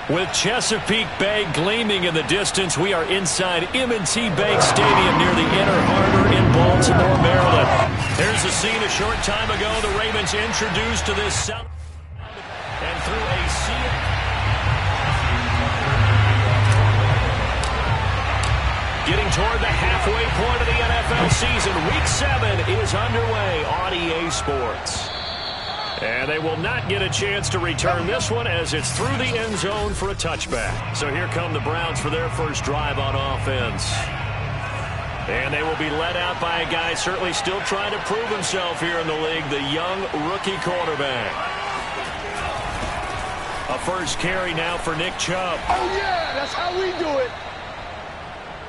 With Chesapeake Bay gleaming in the distance, we are inside M&T Bank Stadium near the Inner Harbor in Baltimore, Maryland. Here's a scene a short time ago. The Ravens introduced to this south and through a sea. Getting toward the halfway point of the NFL season. Week 7 is underway on EA Sports. And they will not get a chance to return this one as it's through the end zone for a touchback. So here come the Browns for their first drive on offense. And they will be led out by a guy certainly still trying to prove himself here in the league, the young rookie quarterback. A first carry now for Nick Chubb. Oh, yeah, that's how we do it.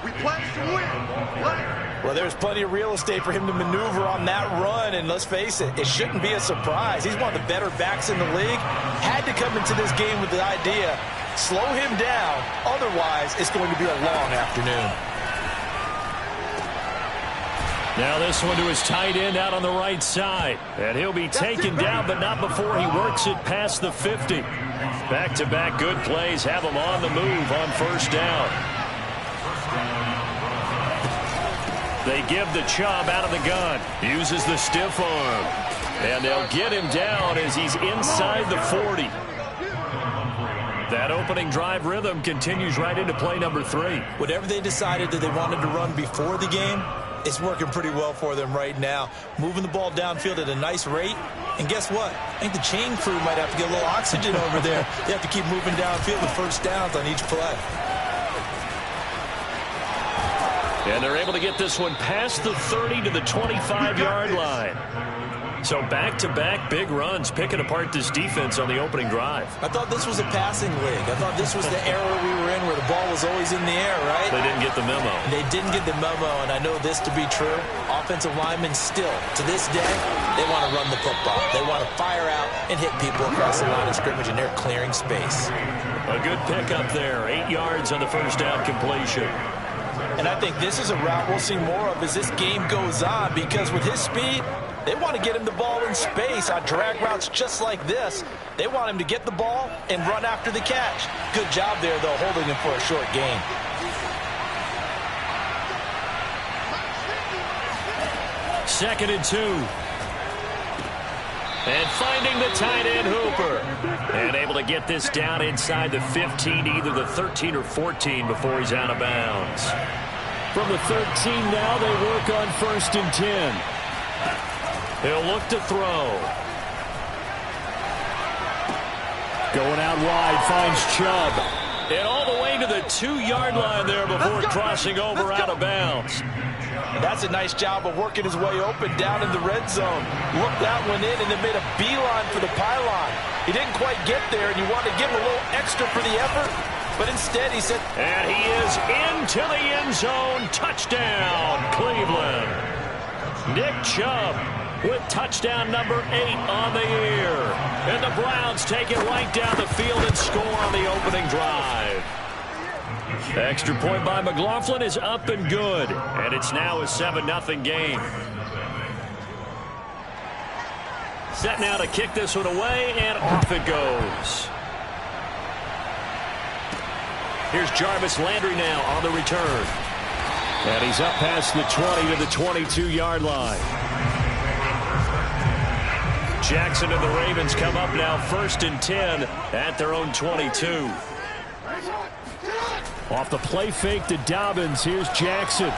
We plan to win. Well, there's plenty of real estate for him to maneuver on that run, and let's face it, it shouldn't be a surprise. He's one of the better backs in the league. Had to come into this game with the idea, slow him down, otherwise it's going to be a long afternoon. Now this one to his tight end out on the right side. And he'll be taken down, but not before he works it past the 50. Back-to-back good plays have him on the move on first down. They give the Chubb out of the gun. Uses the stiff arm. And they'll get him down as he's inside the 40. That opening drive rhythm continues right into play number 3. Whatever they decided that they wanted to run before the game, it's working pretty well for them right now. Moving the ball downfield at a nice rate. And guess what? I think the chain crew might have to get a little oxygen over there. They have to keep moving downfield with first downs on each play. And they're able to get this one past the 30 to the 25-yard line. So back-to-back big runs picking apart this defense on the opening drive. I thought this was a passing league. I thought this was the era we were in where the ball was always in the air, right? They didn't get the memo. They didn't get the memo, and I know this to be true. Offensive linemen still, to this day, they want to run the football. They want to fire out and hit people across the line of scrimmage, and they're clearing space. A good pickup there. 8 yards on the first down completion. And I think this is a route we'll see more of as this game goes on, because with his speed, they want to get him the ball in space on drag routes just like this. They want him to get the ball and run after the catch. Good job there, though, holding him for a short gain. Second and 2. And finding the tight end Hooper. And able to get this down inside the 15, either the 13 or 14 before he's out of bounds. From the 13 now, they work on first and 10. He'll look to throw. Going out wide, finds Chubb. And all the way to the 2-yard line there before crossing over out of bounds. And that's a nice job of working his way open down in the red zone. Looked that one in and then made a beeline for the pylon. He didn't quite get there, and you want to give him a little extra for the effort. But instead, he said... And he is into the end zone. Touchdown, Cleveland. Nick Chubb with touchdown number 8 on the year. And the Browns take it right down the field and score on the opening drive. The extra point by McLaughlin is up and good. And it's now a 7-0 game. Set now to kick this one away, and off it goes. Here's Jarvis Landry now on the return. And he's up past the 20 to the 22-yard line. Jackson and the Ravens come up now first and 10 at their own 22. Off the play fake to Dobbins. Here's Jackson.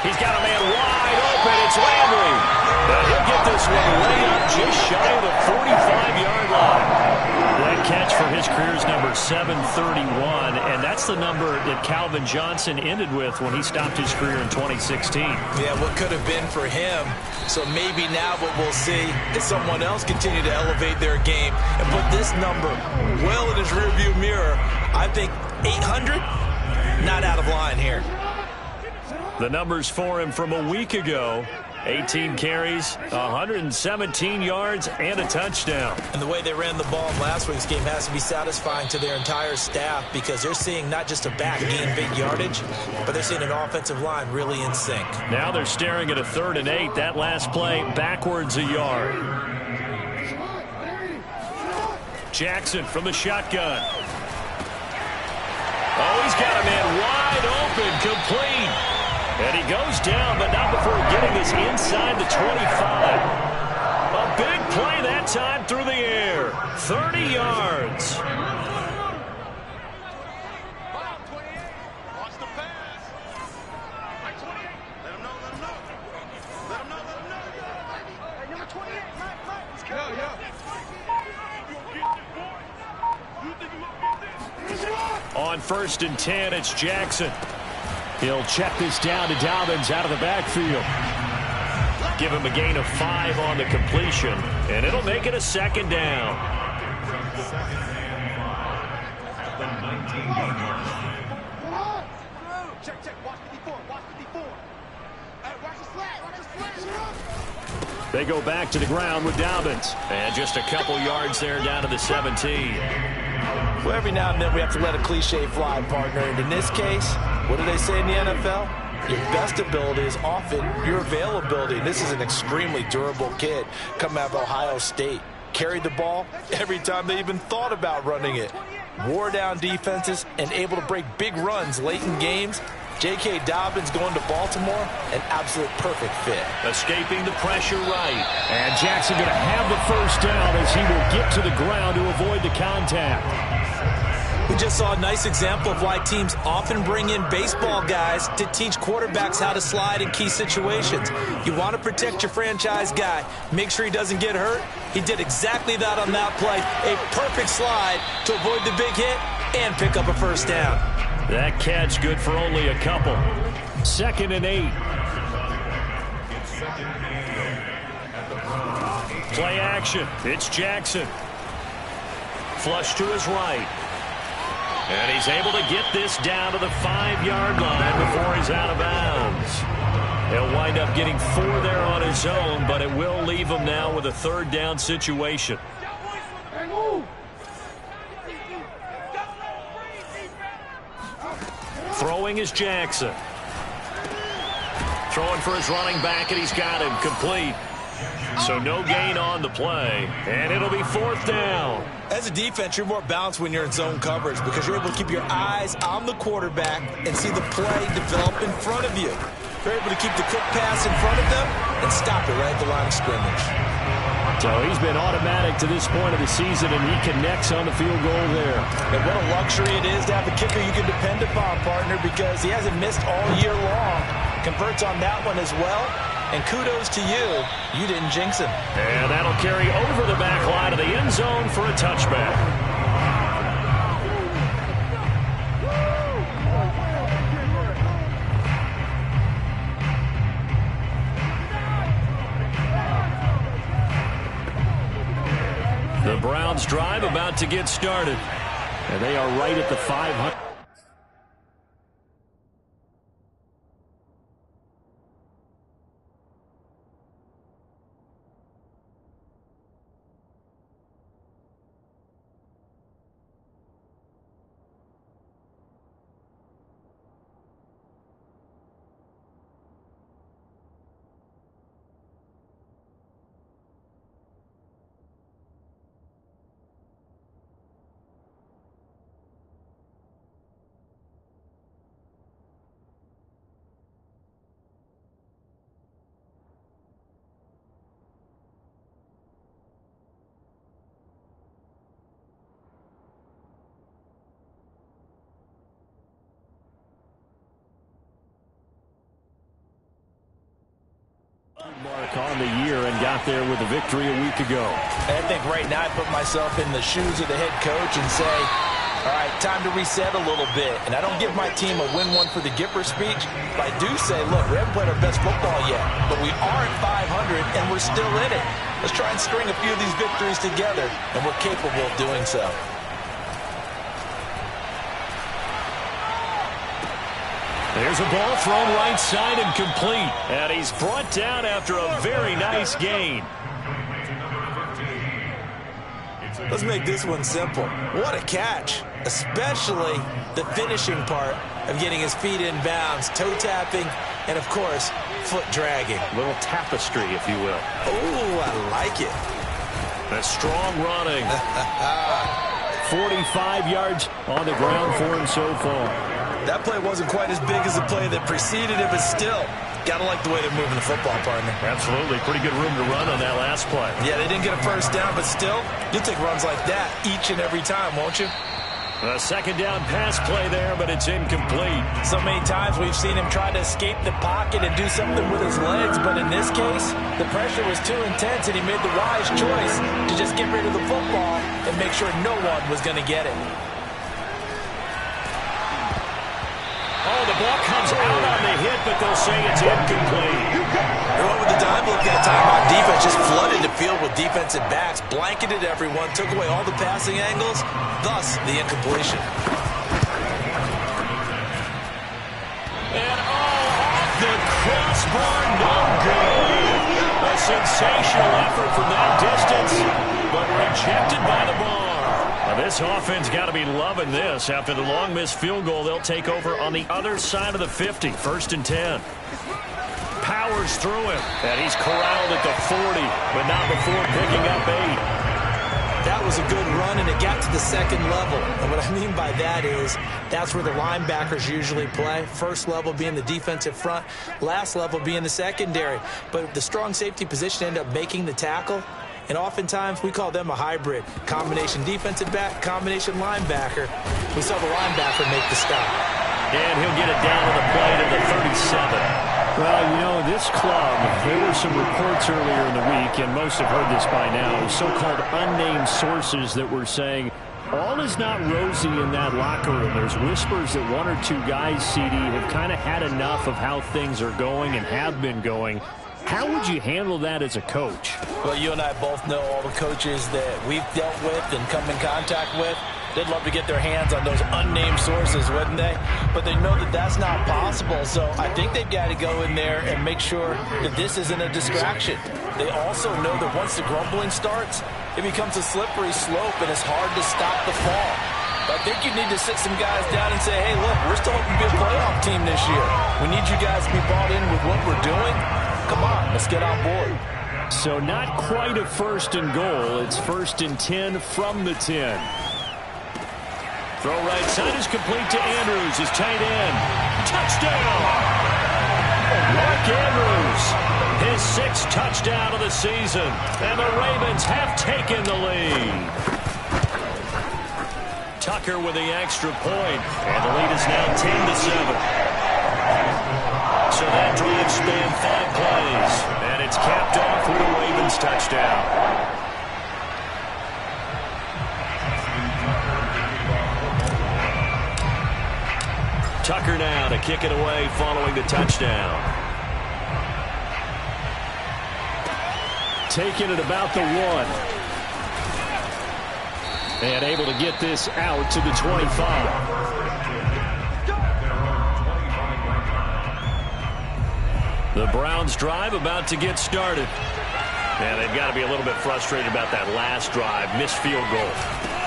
He's got a man wide open. It's Landry. And he'll get this one way up just shy of the 45-yard line. That catch for his career's number 731, and that's the number that Calvin Johnson ended with when he stopped his career in 2016. Yeah, what could have been for him. So maybe now what we'll see is someone else continue to elevate their game and put this number well in his rearview mirror. I think 800, not out of line here. The numbers for him from a week ago: 18 carries, 117 yards, and a touchdown. And the way they ran the ball in last week's game has to be satisfying to their entire staff, because they're seeing not just a back gain big yardage, but they're seeing an offensive line really in sync. Now they're staring at a 3rd and 8. That last play backwards a yard. Jackson from the shotgun. Oh, he's got a man wide open, complete. And he goes down, but not before getting this inside the 25. A big play that time through the air. 30 yards. On 1st and 10, it's Jackson. He'll check this down to Dobbins out of the backfield. Give him a gain of 5 on the completion, and it'll make it a 2nd down. They go back to the ground with Dobbins. And just a couple yards there down to the 17. Well, every now and then we have to let a cliche fly, partner. And in this case, what do they say in the NFL? Your best ability is often your availability. This is an extremely durable kid coming out of Ohio State. Carried the ball every time they even thought about running it. Wore down defenses and able to break big runs late in games. J.K. Dobbins going to Baltimore, an absolute perfect fit. Escaping the pressure right. And Jackson going to have the 1st down as he will get to the ground to avoid the contact. We just saw a nice example of why teams often bring in baseball guys to teach quarterbacks how to slide in key situations. You want to protect your franchise guy. Make sure he doesn't get hurt. He did exactly that on that play. A perfect slide to avoid the big hit and pick up a 1st down. That catch good for only a couple. 2nd and 8. Play action. It's Jackson. Flush to his right. And he's able to get this down to the 5-yard line before he's out of bounds. He'll wind up getting 4 there on his own, but it will leave him now with a 3rd down situation. Throwing is Jackson. Throwing for his running back, and he's got him complete. So no gain on the play, and it'll be 4th down. As a defense, you're more balanced when you're in zone coverage because you're able to keep your eyes on the quarterback and see the play develop in front of you. You're able to keep the quick pass in front of them and stop it right at the line of scrimmage. So he's been automatic to this point of the season, and he connects on the field goal there. And what a luxury it is to have a kicker you can depend upon, partner, because he hasn't missed all year long. Converts on that one as well. And kudos to you. You didn't jinx him. And that'll carry over the back line of the end zone for a touchback. The Browns drive about to get started. And they are right at the 500. Mark on the year and got there with a victory a week ago. I think right now I put myself in the shoes of the head coach and say, all right, time to reset a little bit. And I don't give my team a win one for the Gipper speech, but I do say, look, we haven't played our best football yet, but we are at 500 and we're still in it. Let's try and string a few of these victories together, and we're capable of doing so. There's a ball thrown right side and complete. And he's brought down after a very nice gain. Let's make this one simple. What a catch, especially the finishing part of getting his feet in bounds, toe tapping, and, of course, foot dragging. A little tapestry, if you will. Oh, I like it. A strong running. 45 yards on the ground for him so far. That play wasn't quite as big as the play that preceded it, but still, got to like the way they're moving the football, partner. Absolutely. Pretty good room to run on that last play. Yeah, they didn't get a first down, but still, you'll take runs like that each and every time, won't you? A second down pass play there, but it's incomplete. So many times we've seen him try to escape the pocket and do something with his legs, but in this case, the pressure was too intense, and he made the wise choice to just get rid of the football and make sure no one was going to get it. Oh, the ball comes out on the hit, but they'll say it's incomplete. They went with the dime look that time. Our defense just flooded the field with defensive backs, blanketed everyone, took away all the passing angles, thus the incompletion. And off the crossbar, no good. A sensational effort from that distance, but rejected by the bar. Now this offense got to be loving this. After the long missed field goal, they'll take over on the other side of the 50, 1st and 10. Powers through him, and he's corralled at the 40, but not before picking up 8. That was a good run, and it got to the second level. And what I mean by that is that's where the linebackers usually play. First level being the defensive front, last level being the secondary. But the strong safety position ended up making the tackle. And oftentimes, we call them a hybrid. Combination defensive back, combination linebacker. We saw the linebacker make the stop. And he'll get it down to the play to the 37. Well, you know, this club, there were some reports earlier in the week, and most have heard this by now, so-called unnamed sources that were saying all is not rosy in that locker room. There's whispers that one or two guys, CD, have kind of had enough of how things are going and have been going. How would you handle that as a coach? Well, you and I both know all the coaches that we've dealt with and come in contact with. They'd love to get their hands on those unnamed sources, wouldn't they? But they know that that's not possible, so I think they've got to go in there and make sure that this isn't a distraction. They also know that once the grumbling starts, it becomes a slippery slope, and it's hard to stop the fall. But I think you need to sit some guys down and say, hey, look, we're still hoping to be a playoff team this year. We need you guys to be bought in with what we're doing. Come on, let's get on board. So not quite a 1st and goal. It's 1st and 10 from the 10. Throw right side is complete to Andrews, his tight end. Touchdown! Mark Andrews, his 6th touchdown of the season. And the Ravens have taken the lead. Tucker with the extra point. And the lead is now 10-7. So that drive spanned 5 plays. And it's capped off with a Ravens touchdown. Tucker now to kick it away following the touchdown. Taking it about the 1. And able to get this out to the 25. The Browns drive about to get started. And they've got to be a little bit frustrated about that last drive. Missed field goal.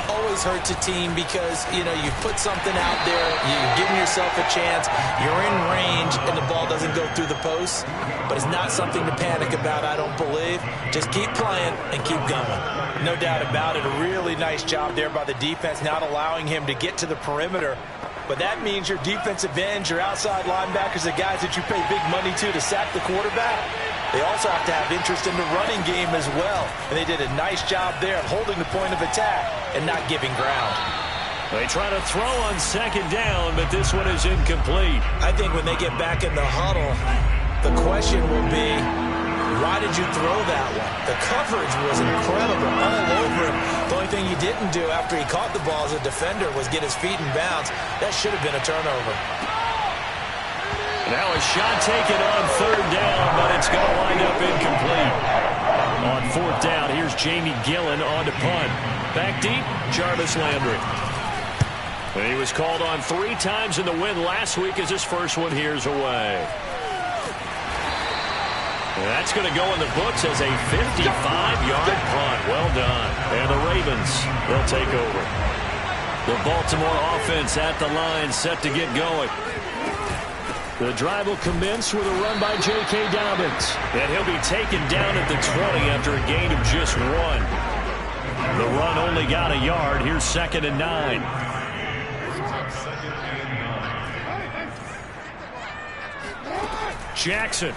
Always hurts a team because, you know, you put something out there, you're giving yourself a chance, you're in range, and the ball doesn't go through the post. But it's not something to panic about, I don't believe. Just keep playing and keep going. No doubt about it. A really nice job there by the defense, not allowing him to get to the perimeter. But that means your defensive ends, your outside linebackers, the guys that you pay big money to sack the quarterback, they also have to have interest in the running game as well. And they did a nice job there of holding the point of attack and not giving ground. They try to throw on 2nd down, but this one is incomplete. I think when they get back in the huddle, the question will be, why did you throw that one? The coverage was incredible, all over him. The only thing he didn't do after he caught the ball as a defender was get his feet in bounds. That should have been a turnover. Now a shot taken on 3rd down, but it's going to wind up incomplete. On 4th down, here's Jamie Gillen on to punt. Back deep, Jarvis Landry. And he was called on 3 times in the win last week as his first one here's away. And that's going to go in the books as a 55-yard punt. Well done. And the Ravens, they'll take over. The Baltimore offense at the line, set to get going. The drive will commence with a run by J.K. Dobbins. And he'll be taken down at the 20 after a gain of just 1. The run only got a yard. Here's 2nd and 9. Jackson.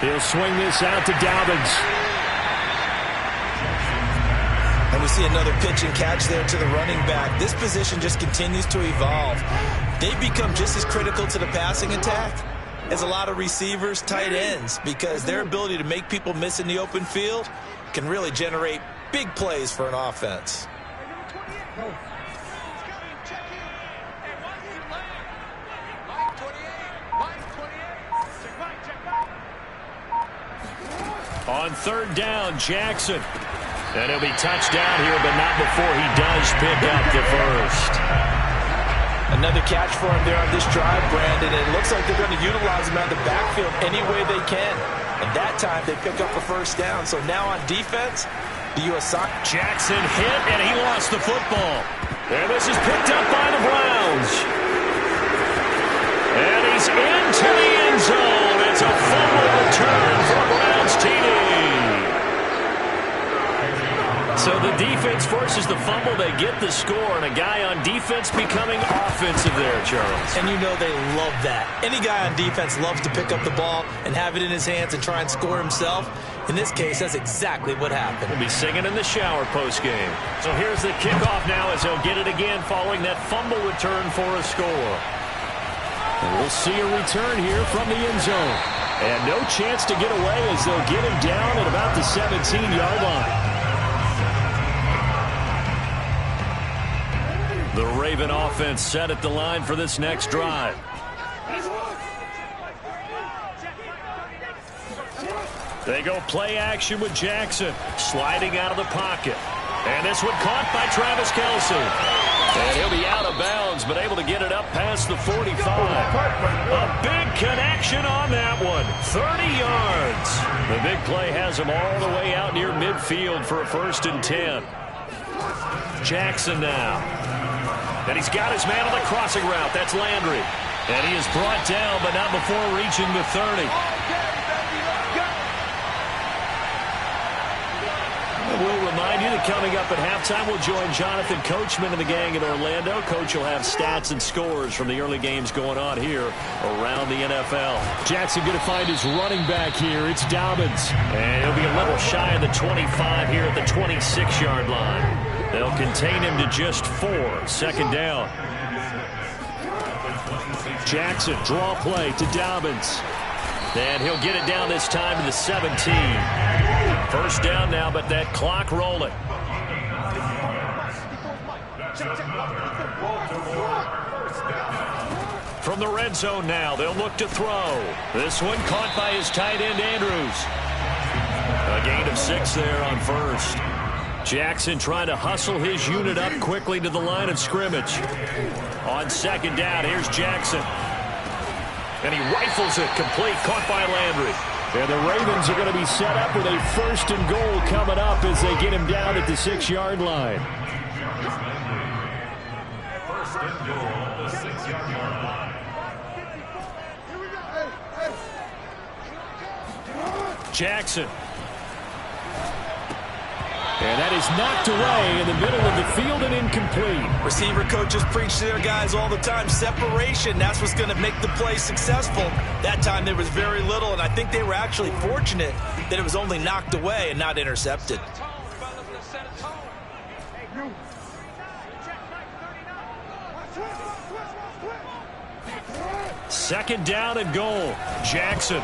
He'll swing this out to Dobbins. And we see another pitch and catch there to the running back. This position just continues to evolve. They become just as critical to the passing attack as a lot of receivers, tight ends, because their ability to make people miss in the open field can really generate big plays for an offense. On 3rd down, Jackson. And he'll be touchdown here, but not before he does pick up the first. Another catch for him there on this drive, Brandon. It looks like they're going to utilize him out of the backfield any way they can. And that time they pick up a first down. So now on defense, the U.S. Jackson hit, and he lost the football. And this is picked up by the Browns. And he's into the end zone. It's a fumble return for a Browns TD. So the defense forces the fumble. They get the score, and a guy on defense becoming offensive there, Charles. And you know they love that. Any guy on defense loves to pick up the ball and have it in his hands and try and score himself. In this case, that's exactly what happened. He'll be singing in the shower post-game. So here's the kickoff now as he'll get it again following that fumble return for a score. And we'll see a return here from the end zone. And no chance to get away as they'll get him down at about the 17-yard line. The Raven offense set at the line for this next drive. They go play action with Jackson, sliding out of the pocket. And this one caught by Travis Kelce. And he'll be out of bounds, but able to get it up past the 45. A big connection on that one. 30 yards. The big play has him all the way out near midfield for a 1st and 10. Jackson now. And he's got his man on the crossing route. That's Landry. And he is brought down, but not before reaching the 30. We'll remind you that coming up at halftime, we'll join Jonathan Coachman and the gang in Orlando. Coach will have stats and scores from the early games going on here around the NFL. Jackson going to find his running back here. It's Dobbins. And he'll be a little shy of the 25 here at the 26-yard line. They'll contain him to just 4. 2nd down. Jackson, draw play to Dobbins. And he'll get it down this time to the 17. 1st down now, but that clock rolling. From the red zone now, they'll look to throw. This one caught by his tight end, Andrews. A gain of 6 there on 1st. Jackson trying to hustle his unit up quickly to the line of scrimmage. On 2nd down, here's Jackson. And he rifles it complete, caught by Landry. And the Ravens are going to be set up with a 1st and goal coming up as they get him down at the 6-yard line. 1st and goal at the 6-yard line. Jackson. And that is knocked away in the middle of the field and incomplete. Receiver coaches preach to their guys all the time. Separation, that's what's going to make the play successful. That time there was very little, and I think they were actually fortunate that it was only knocked away and not intercepted. 2nd down and goal. Jackson.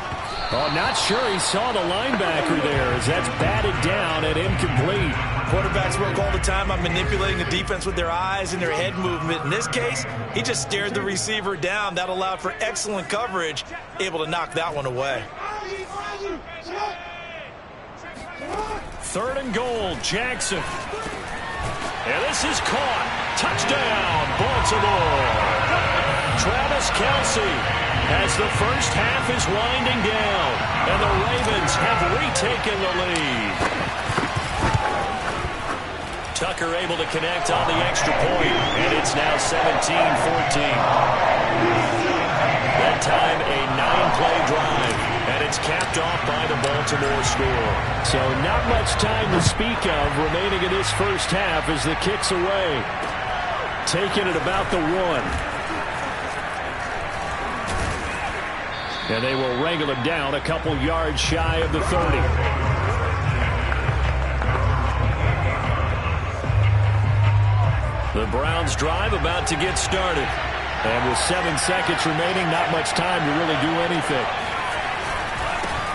Oh, not sure he saw the linebacker there as that's batted down and incomplete. Quarterbacks work all the time on manipulating the defense with their eyes and their head movement. In this case, he just stared the receiver down. That allowed for excellent coverage, able to knock that one away. 3rd and goal, Jackson. And this is caught. Touchdown, Baltimore. Travis Kelce as the first half is winding down, and the Ravens have retaken the lead. Tucker able to connect on the extra point, and it's now 17-14. That time a 9-play drive, and it's capped off by the Baltimore score. So not much time to speak of remaining in this first half as the kick's away. Taking it about the 1. And they will wrangle him down a couple yards shy of the 30. The Browns drive about to get started. And with 7 seconds remaining, not much time to really do anything.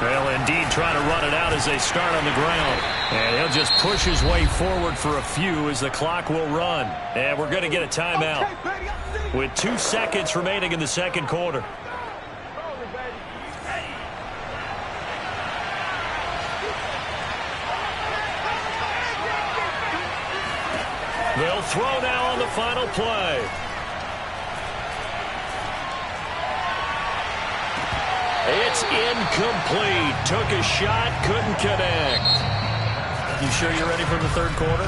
Well, indeed, trying to run it out as they start on the ground. And he'll just push his way forward for a few as the clock will run. And we're going to get a timeout with 2 seconds remaining in the second quarter. They'll throw now on the final play. It's incomplete. Took a shot, couldn't connect. You sure you're ready for the third quarter?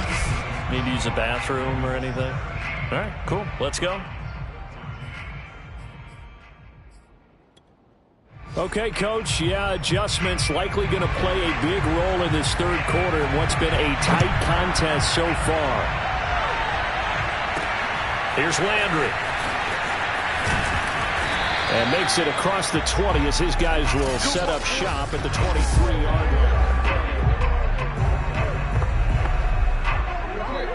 Need to use a bathroom or anything? All right, cool. Let's go. Okay, Coach. Yeah, adjustments likely going to play a big role in this third quarter in what's been a tight contest so far. Here's Landry. And makes it across the 20 as his guys will set up shop at the 23-yard line.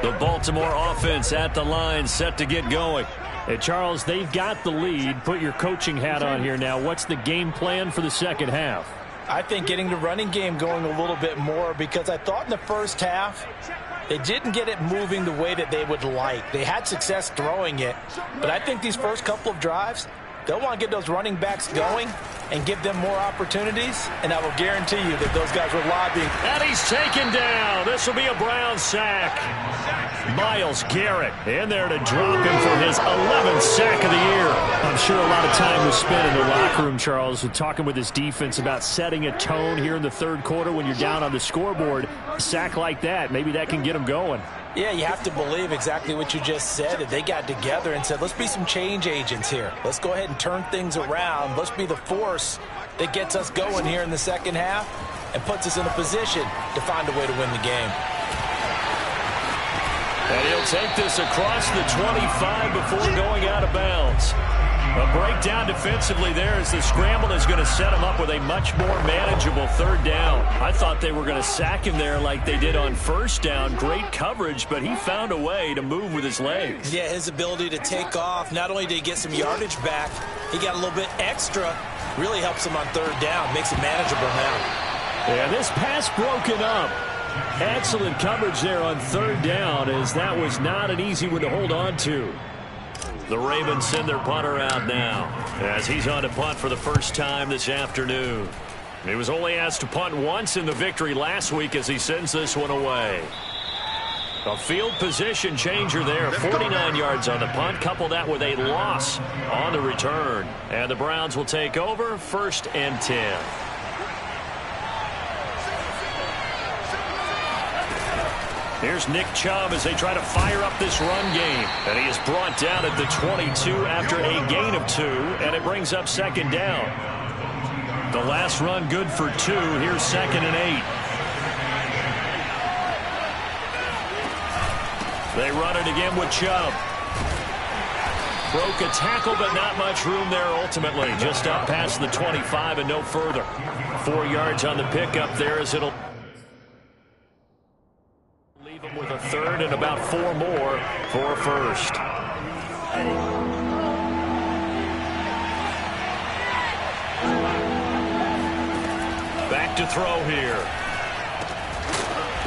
The Baltimore offense at the line, set to get going. Hey, Charles, they've got the lead. Put your coaching hat on here now. What's the game plan for the second half? I think getting the running game going a little bit more, because I thought in the first half they didn't get it moving the way that they would like. They had success throwing it, but I think these first couple of drives, they'll want to get those running backs going and give them more opportunities, and I will guarantee you that those guys were lobbying. And he's taken down. This will be a Brown sack. Myles Garrett in there to drop him for his 11th sack of the year. I'm sure a lot of time was spent in the locker room, Charles, talking with his defense about setting a tone here in the third quarter when you're down on the scoreboard. A sack like that, maybe that can get them going. Yeah, you have to believe exactly what you just said, that they got together and said, let's be some change agents here. Let's go ahead and turn things around. Let's be the force that gets us going here in the second half and puts us in a position to find a way to win the game. And he'll take this across the 25 before going out of bounds. A breakdown defensively there as the scramble is going to set him up with a much more manageable third down. I thought they were going to sack him there like they did on first down. Great coverage, but he found a way to move with his legs. Yeah, his ability to take off, not only did he get some yardage back, he got a little bit extra. Really helps him on third down, makes it manageable now. Yeah, this pass broken up. Excellent coverage there on third down, as that was not an easy one to hold on to. The Ravens send their punter out now as he's on to punt for the first time this afternoon. He was only asked to punt once in the victory last week as he sends this one away. A field position changer there, 49 yards on the punt. Couple that with a loss on the return. And the Browns will take over, 1st and 10. Here's Nick Chubb as they try to fire up this run game. And he is brought down at the 22 after a gain of 2, and it brings up 2nd down. The last run good for 2. Here's 2nd and 8. They run it again with Chubb. Broke a tackle, but not much room there ultimately. Just up past the 25 and no further. 4 yards on the pickup there as it'll leave them with a third and about 4 more for a first. Back to throw here.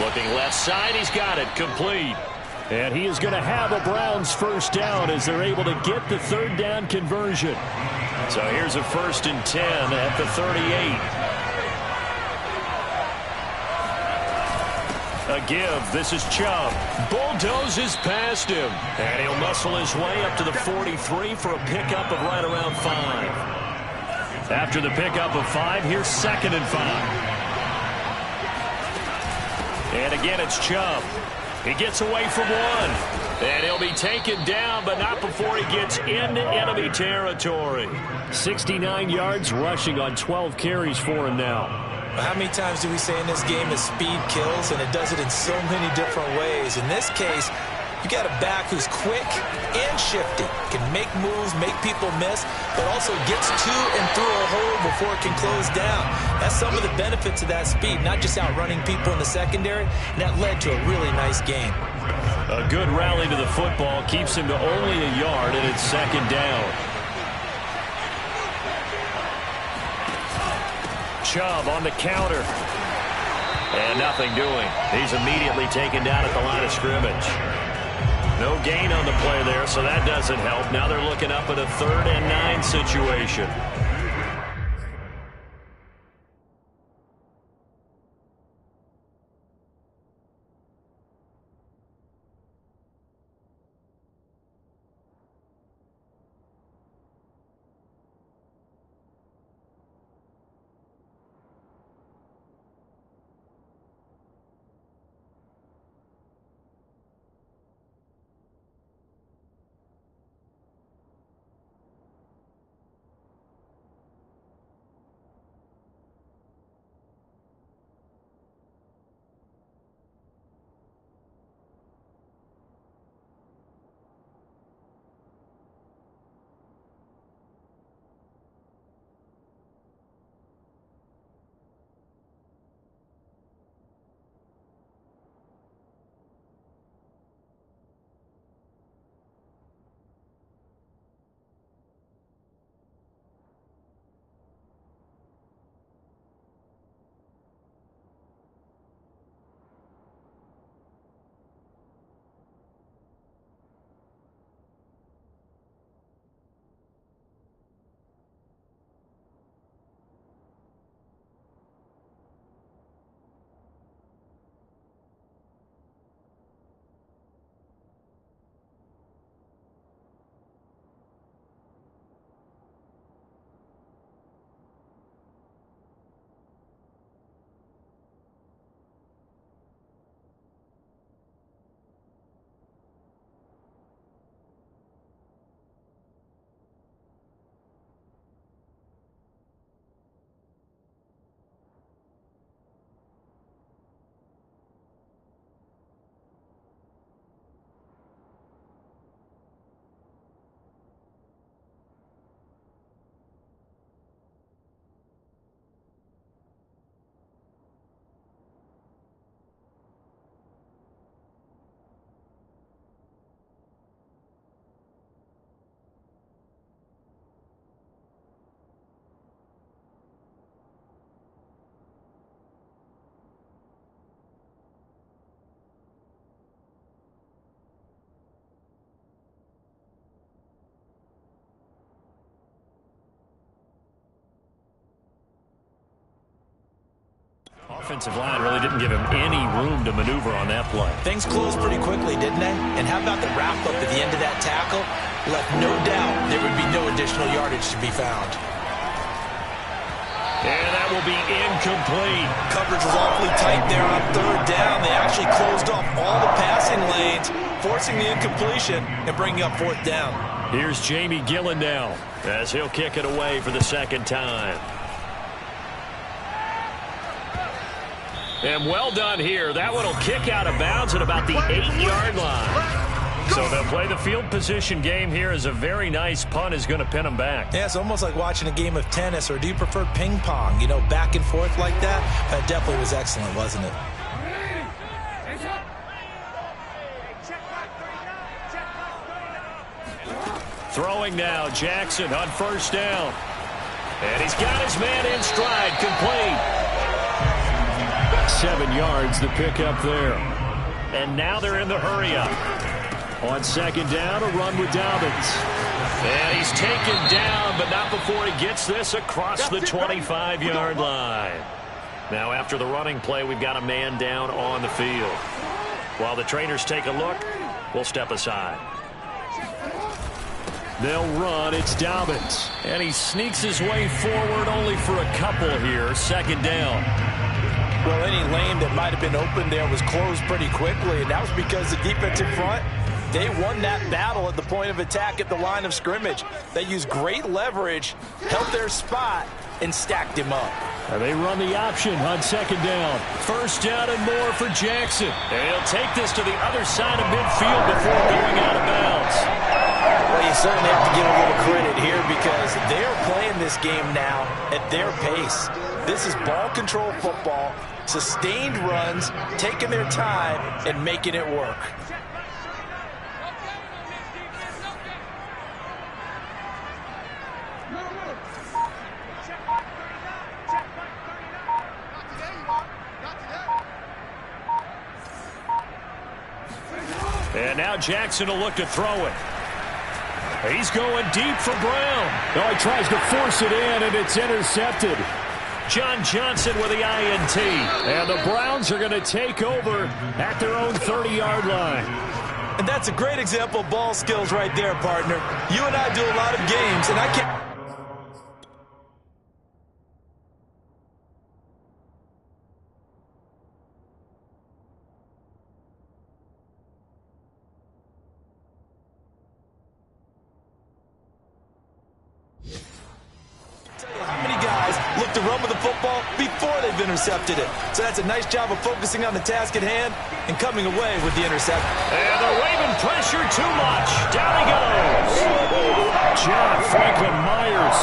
Looking left side, he's got it, complete. And he is going to have a Browns first down as they're able to get the third down conversion. So here's a 1st and 10 at the 38. A give. This is Chubb. Bulldozes past him. And he'll muscle his way up to the 43 for a pickup of right around 5. After the pickup of 5, here's 2nd and 5. And again, it's Chubb. He gets away from 1. And he'll be taken down, but not before he gets into enemy territory. 69 yards rushing on 12 carries for him now. How many times do we say in this game that speed kills, and it does it in so many different ways? In this case, you got a back who's quick and shifty, can make moves, make people miss, but also gets to and through a hole before it can close down. That's some of the benefits of that speed, not just outrunning people in the secondary, and that led to a really nice game. A good rally to the football keeps him to only a yard, and it's second down. Chubb on the counter. And nothing doing. He's immediately taken down at the line of scrimmage. No gain on the play there, so that doesn't help. Now they're looking up at a 3rd and 9 situation. Offensive line really didn't give him any room to maneuver on that play. Things closed pretty quickly, didn't they? And how about the wrap-up at the end of that tackle? Left no doubt there would be no additional yardage to be found. And that will be incomplete. Coverage was awfully tight there on 3rd down. They actually closed off all the passing lanes, forcing the incompletion and bringing up 4th down. Here's Jamie Gillen now as he'll kick it away for the 2nd time. And well done here. That one will kick out of bounds at about the 8-yard line. So they'll play the field position game here as a very nice punt is going to pin them back. Yeah, it's almost like watching a game of tennis, or do you prefer ping pong? You know, back and forth like that? That definitely was excellent, wasn't it? Throwing now, Jackson on 1st down. And he's got his man in stride, complete. 7 yards the pickup there. And now they're in the hurry-up. On 2nd down, a run with Dobbins. And he's taken down, but not before he gets this across the 25-yard line. Now, after the running play, we've got a man down on the field. While the trainers take a look, we'll step aside. They'll run. It's Dobbins. And he sneaks his way forward only for a couple here. 2nd down. Well, any lane that might have been open there was closed pretty quickly, and that was because the defensive front They won that battle at the point of attack at the line of scrimmage. They used great leverage, held their spot, and stacked him up. And they run the option on second down. First down and more for Jackson. And he'll take this to the other side of midfield before going out of bounds. Well, you certainly have to give a little credit here because they are playing this game now at their pace. This is ball control football, sustained runs, taking their time, and making it work. And now Jackson will look to throw it. He's going deep for Brown. Oh, he tries to force it in, and it's intercepted. John Johnson with the INT. And the Browns are going to take over at their own 30-yard line. And that's a great example of ball skills right there, partner. You and I do a lot of games, and I can't... to run with the football before they've intercepted it. So that's a nice job of focusing on the task at hand and coming away with the intercept. And the Raven pressure too much. Down he goes. John Franklin Myers.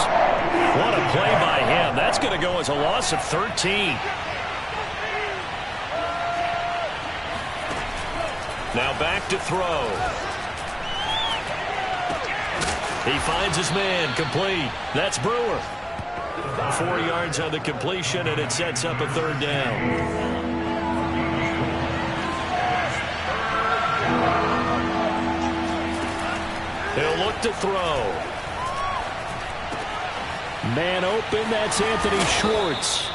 What a play by him. That's going to go as a loss of 13. Now back to throw. He finds his man, complete. That's Brewer. 4 yards on the completion, and it sets up a third down. He'll look to throw. Man open, that's Anthony Schwartz.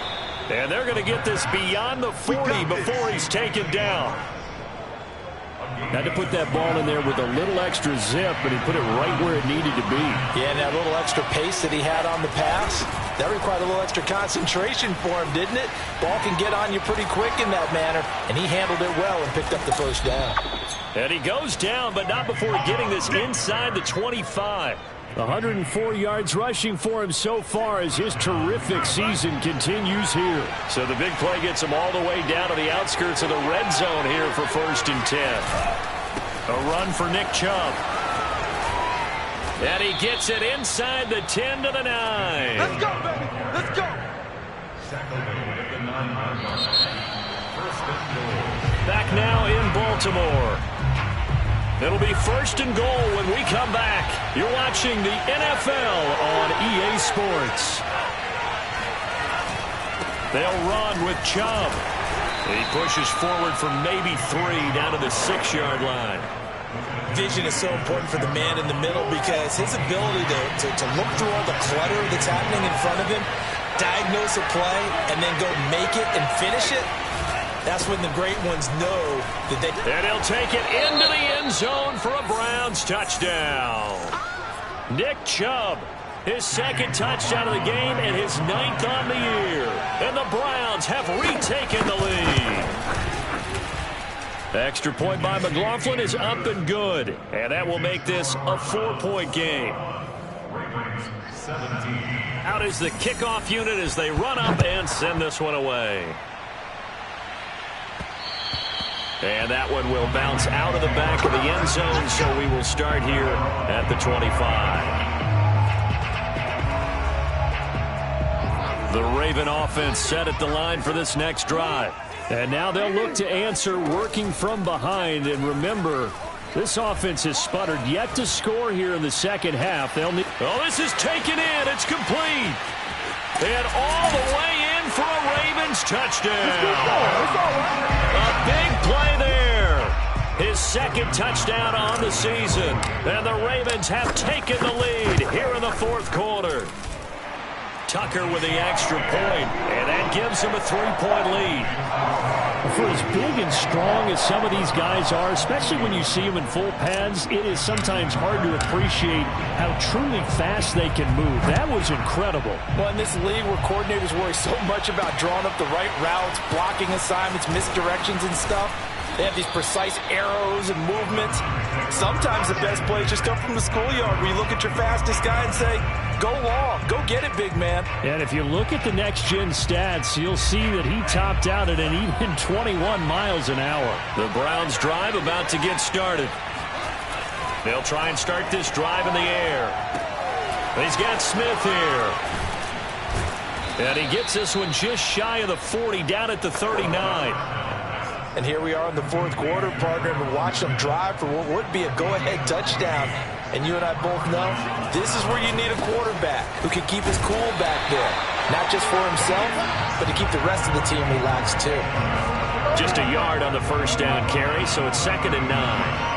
And they're going to get this beyond the 40 before he's taken down. Had to put that ball in there with a little extra zip, but he put it right where it needed to be. Yeah, and that little extra pace that he had on the pass, that required a little extra concentration for him, didn't it? Ball can get on you pretty quick in that manner, and he handled it well and picked up the first down. And he goes down, but not before getting this inside the 25. 104 yards rushing for him so far as his terrific season continues here. So the big play gets him all the way down to the outskirts of the red zone here for 1st and 10. A run for Nick Chubb. And he gets it inside the 10 to the 9. Let's go, baby. Let's go. Back now in Baltimore. It'll be 1st and goal when we come back. You're watching the NFL on EA Sports. They'll run with Chubb. He pushes forward for maybe 3 down to the 6-yard line. Vision is so important for the man in the middle because his ability to look through all the clutter that's happening in front of him, diagnose a play, and then go make it and finish it. That's when the great ones know that they... And he'll take it into the end zone for a Browns touchdown. Nick Chubb, his 2nd touchdown of the game and his 9th on the year. And the Browns have retaken the lead. The extra point by McLaughlin is up and good. And that will make this a 4-point game. Out is the kickoff unit as they run up and send this one away. And that one will bounce out of the back of the end zone, so we will start here at the 25. The Raven offense set at the line for this next drive. And now they'll look to answer working from behind. And remember, this offense has sputtered yet to score here in the second half. They'll need... Oh, this is taken in. It's complete. And all the way in for a Ravens touchdown. A big play there. His 2nd touchdown on the season. And the Ravens have taken the lead here in the 4th quarter. Tucker with the extra point, and that gives him a 3-point lead. For as big and strong as some of these guys are, especially when you see them in full pads, it is sometimes hard to appreciate how truly fast they can move. That was incredible. Well, in this league where coordinators worry so much about drawing up the right routes, blocking assignments, misdirections and stuff, they have these precise arrows and movements. Sometimes the best plays just come from the schoolyard where you look at your fastest guy and say, go long, go get it, big man. And if you look at the next-gen stats, you'll see that he topped out at an even 21 miles an hour. The Browns drive about to get started. They'll try and start this drive in the air. He's got Smith here. And he gets this one just shy of the 40, down at the 39. And here we are in the fourth quarter, partner, and watch them drive for what would be a go-ahead touchdown. And you and I both know this is where you need a quarterback who can keep his cool back there. Not just for himself, but to keep the rest of the team relaxed too. Just a yard on the first down carry, so it's 2nd and 9.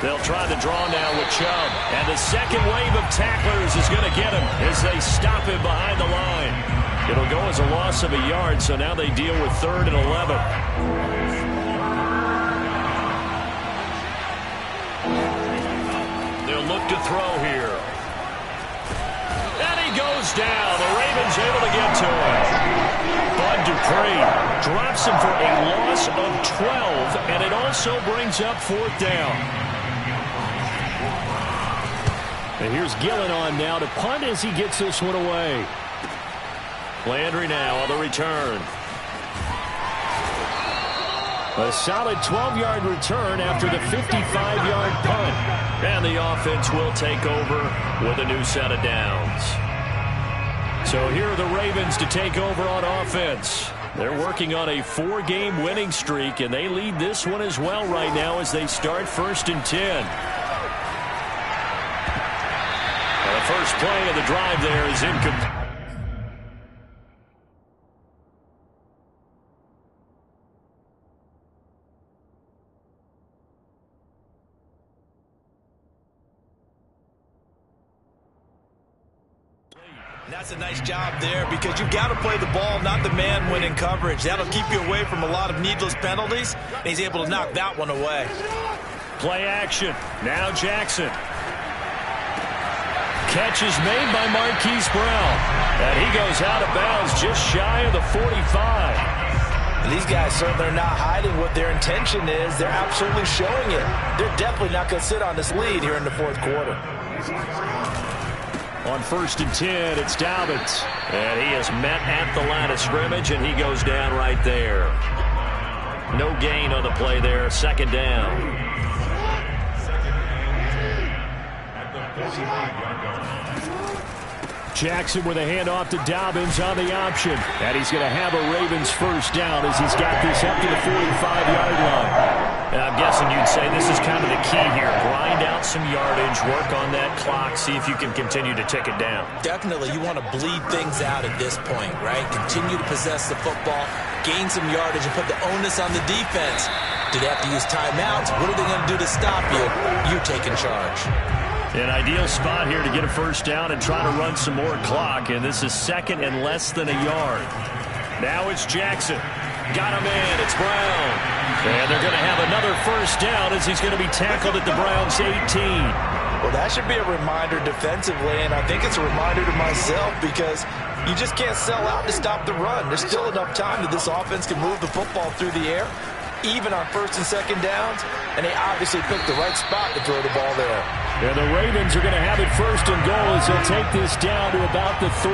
They'll try to draw now with Chubb. And the second wave of tacklers is going to get him as they stop him behind the line. It'll go as a loss of a yard, so now they deal with 3rd and 11. They'll look to throw here. And he goes down. The Ravens able to get to him. Bud Dupree drops him for a loss of 12, and it also brings up 4th down. And here's Gillen on now to punt as he gets this one away. Landry now on the return. A solid 12-yard return after the 55-yard punt. And the offense will take over with a new set of downs. So here are the Ravens to take over on offense. They're working on a 4-game winning streak, and they lead this one as well right now as they start 1st and 10. The first play of the drive there is incomplete. That's a nice job there because you've got to play the ball, not the man when in coverage. That'll keep you away from a lot of needless penalties, and he's able to knock that one away. Play action. Now Jackson. Catch is made by Marquise Brown. And he goes out of bounds just shy of the 45. And these guys certainly are not hiding what their intention is. They're absolutely showing it. They're definitely not going to sit on this lead here in the fourth quarter. On 1st and 10, it's Dobbins. And he is met at the line of scrimmage, and he goes down right there. No gain on the play there. 2nd down. Jackson with a handoff to Dobbins on the option. And he's going to have a Ravens first down as he's got this up to the 45-yard line. And I'm guessing you'd say this is kind of the key here. Grind out some yardage, work on that clock, see if you can continue to tick it down. Definitely, you want to bleed things out at this point, right? Continue to possess the football, gain some yardage, and put the onus on the defense. Do they have to use timeouts? What are they going to do to stop you? You're taking charge. An ideal spot here to get a first down and try to run some more clock, and this is 2nd and less than a yard. Now it's Jackson. Got him in. It's Brown. And they're going to have another first down as he's going to be tackled at the Browns' 18. Well, that should be a reminder defensively, and I think it's a reminder to myself because you just can't sell out to stop the run. There's still enough time that this offense can move the football through the air, even on 1st and 2nd downs, and they obviously picked the right spot to throw the ball there. And the Ravens are going to have it 1st and goal as they'll take this down to about the 3.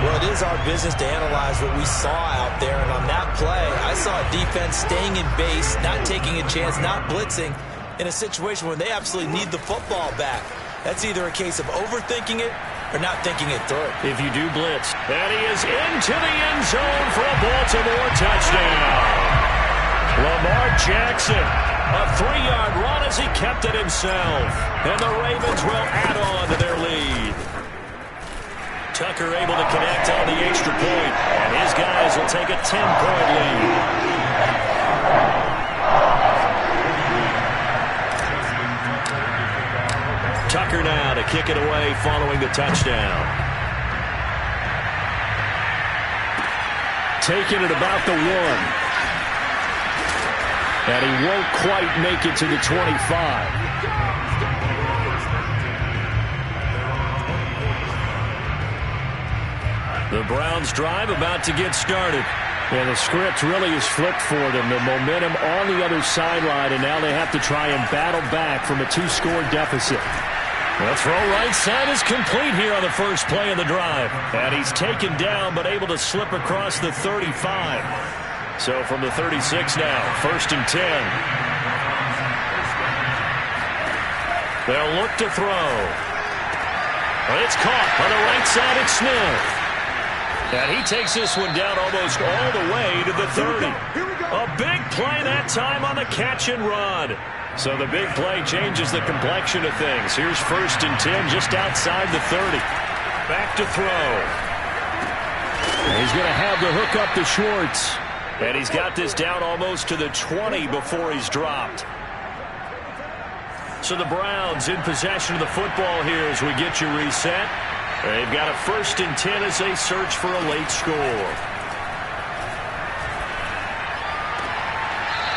Well, it is our business to analyze what we saw out there, and on that play, I saw a defense staying in base, not taking a chance, not blitzing, in a situation where they absolutely need the football back. That's either a case of overthinking it or not thinking it through. If you do blitz. And he is into the end zone for a Baltimore touchdown. Lamar Jackson, a 3-yard run as he kept it himself. And the Ravens will add on to their lead. Tucker able to connect on the extra point, and his guys will take a 10-point lead. Tucker now to kick it away following the touchdown. Taking it about the 1. And he won't quite make it to the 25. The Browns drive about to get started. And the script really is flipped for them. The momentum on the other sideline, and now they have to try and battle back from a 2-score deficit. The throw right side is complete here on the first play of the drive. And he's taken down but able to slip across the 35. So from the 36 now, 1st and 10. They'll look to throw. It's caught on the right side. It's Smith. And he takes this one down almost all the way to the 30. A big play that time on the catch and run. So the big play changes the complexion of things. Here's 1st and 10 just outside the 30. Back to throw. He's going to have the hook up to Schwartz. And he's got this down almost to the 20 before he's dropped. So the Browns in possession of the football here as we get you reset. They've got a 1st and 10 as they search for a late score.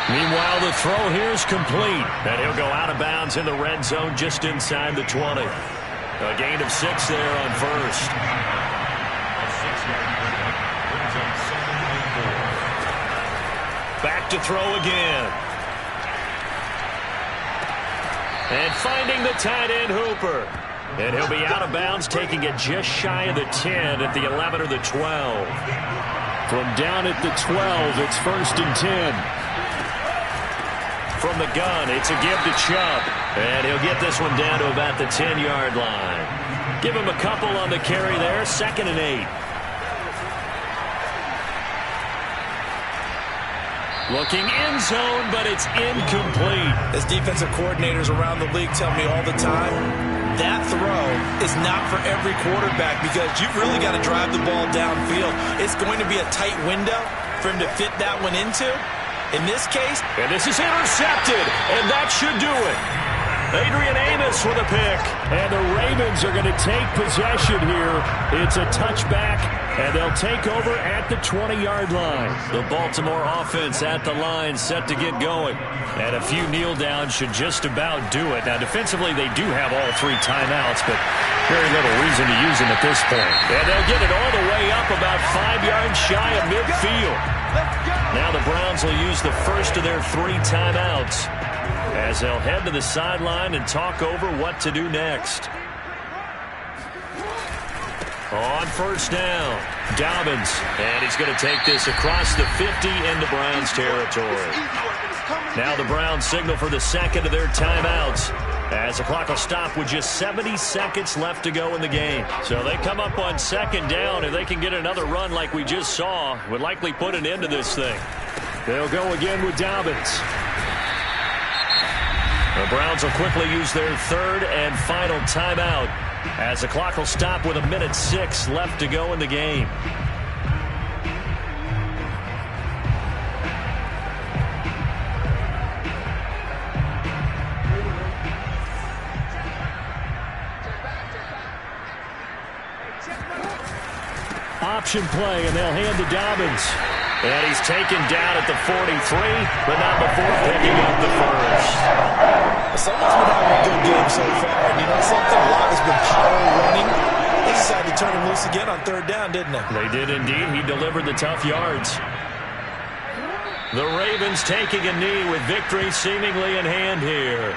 Meanwhile, the throw here is complete. And he'll go out of bounds in the red zone just inside the 20. A gain of 6 there on 1st. Back to throw again. And finding the tight end Hooper. And he'll be out of bounds, taking it just shy of the 10 at the 11 or the 12. From down at the 12, it's 1st and 10. From the gun, it's a give to Chubb. And he'll get this one down to about the 10-yard line. Give him a couple on the carry there, 2nd and 8. Looking end zone, but it's incomplete. As defensive coordinators around the league tell me all the time, that throw is not for every quarterback because you've really got to drive the ball downfield. It's going to be a tight window for him to fit that one into. In this case, and this is intercepted, and that should do it. Adrian Amos with a pick. And the Ravens are going to take possession here. It's a touchback, and they'll take over at the 20-yard line. The Baltimore offense at the line set to get going. And a few kneel downs should just about do it. Now, defensively, they do have all 3 timeouts, but very little reason to use them at this point. And they'll get it all the way up about 5 yards shy of midfield. Now the Browns will use the first of their 3 timeouts as they'll head to the sideline and talk over what to do next. On 1st down, Dobbins, and he's going to take this across the 50 into Browns territory. Now the Browns signal for the 2nd of their timeouts as the clock will stop with just 70 seconds left to go in the game. So they come up on 2nd down. If they can get another run like we just saw, would likely put an end to this thing. They'll go again with Dobbins. The Browns will quickly use their 3rd and final timeout as the clock will stop with 1:06 left to go in the game. Option play, and they'll hand to Dobbins. And he's taken down at the 43, but not before picking up the 1st. Someone's been having a good game so far. And you know something? A lot has been power running. They decided to turn him loose again on 3rd down, didn't they? They did indeed. He delivered the tough yards. The Ravens taking a knee with victory seemingly in hand here.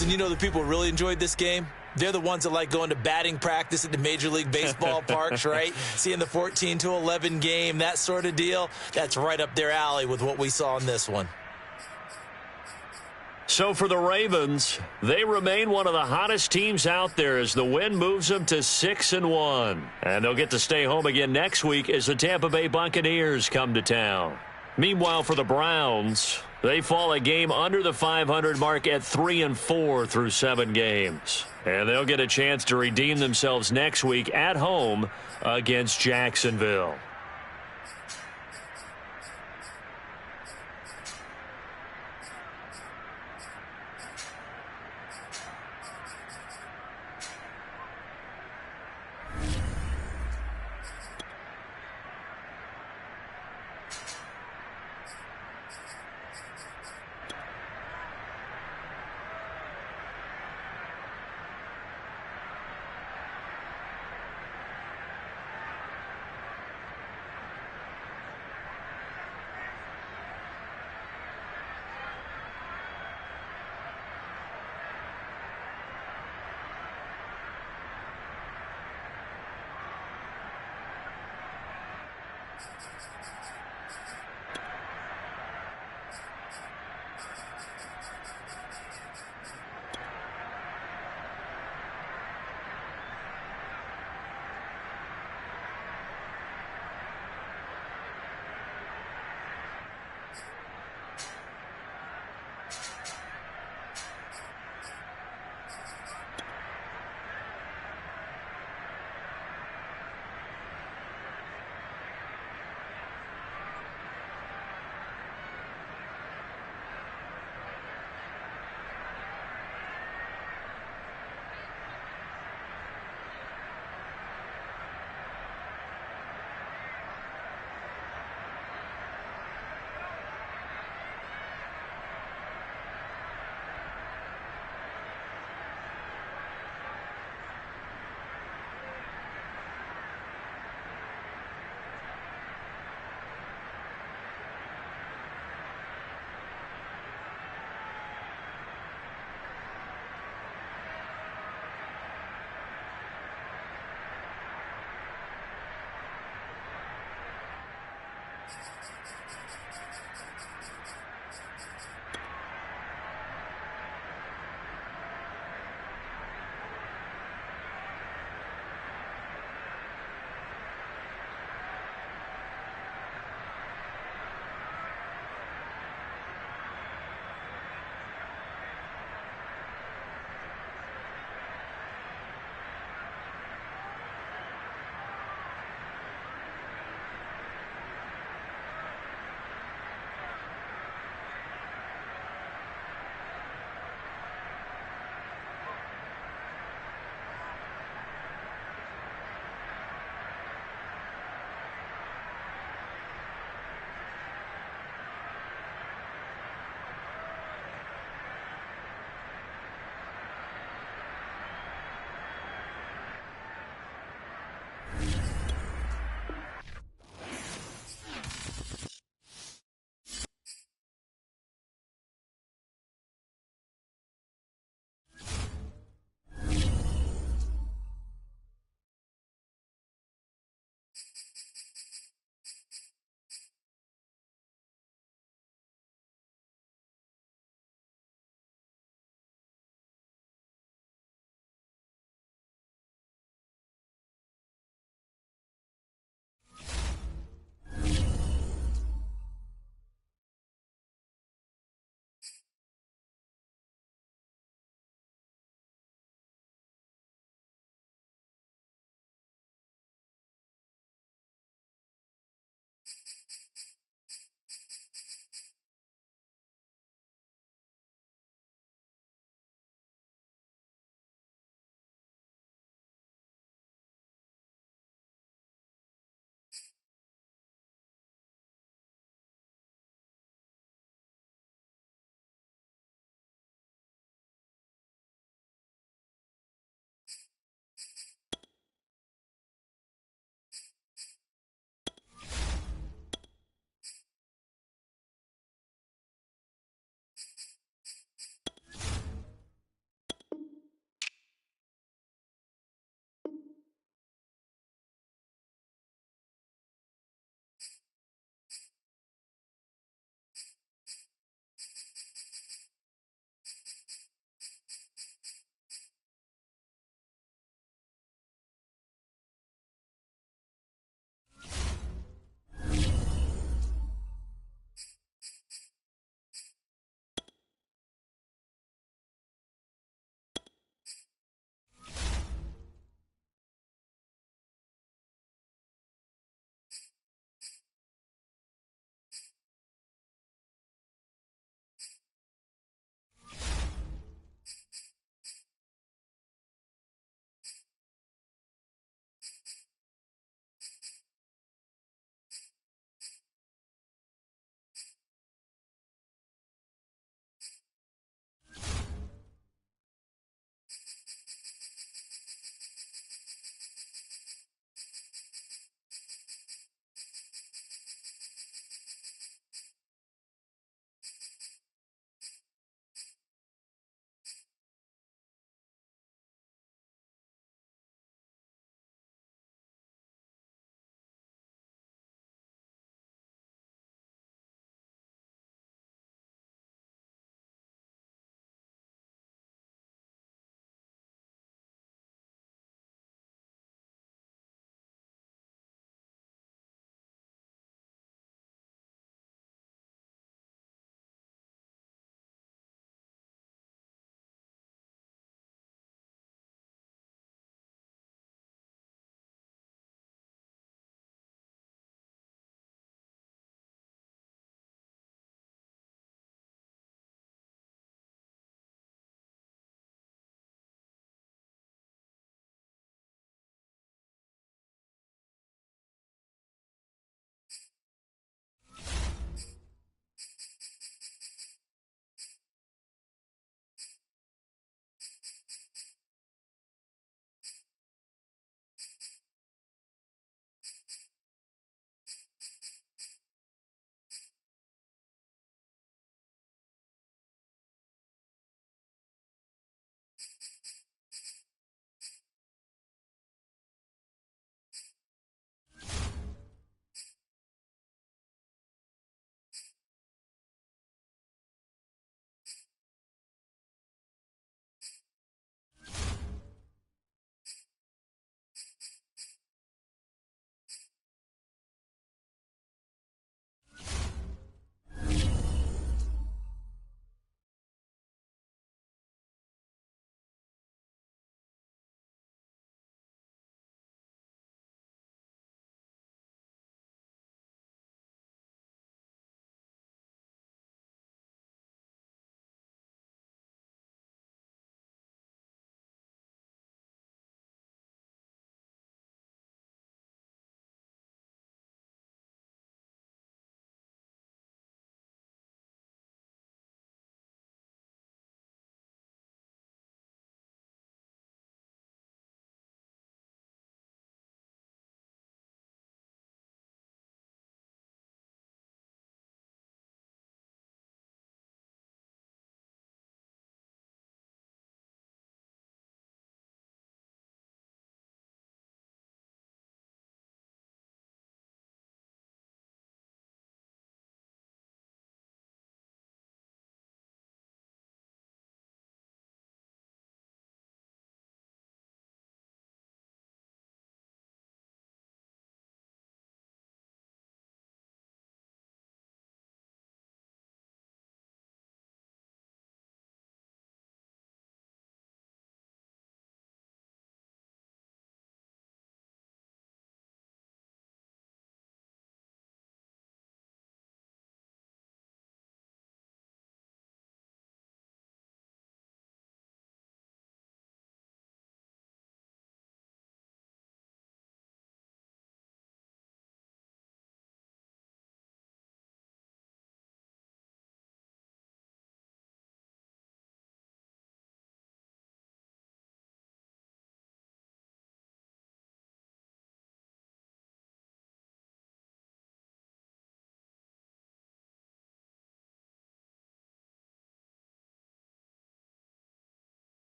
And you know the people who really enjoyed this game? They're the ones that like going to batting practice at the Major League Baseball parks, right? Seeing the 14-11 game, that sort of deal. That's right up their alley with what we saw in this one. So for the Ravens, they remain one of the hottest teams out there as the win moves them to 6-1. And they'll get to stay home again next week as the Tampa Bay Buccaneers come to town. Meanwhile, for the Browns, they fall a game under the 500 mark at 3-4 through 7 games. And they'll get a chance to redeem themselves next week at home against Jacksonville.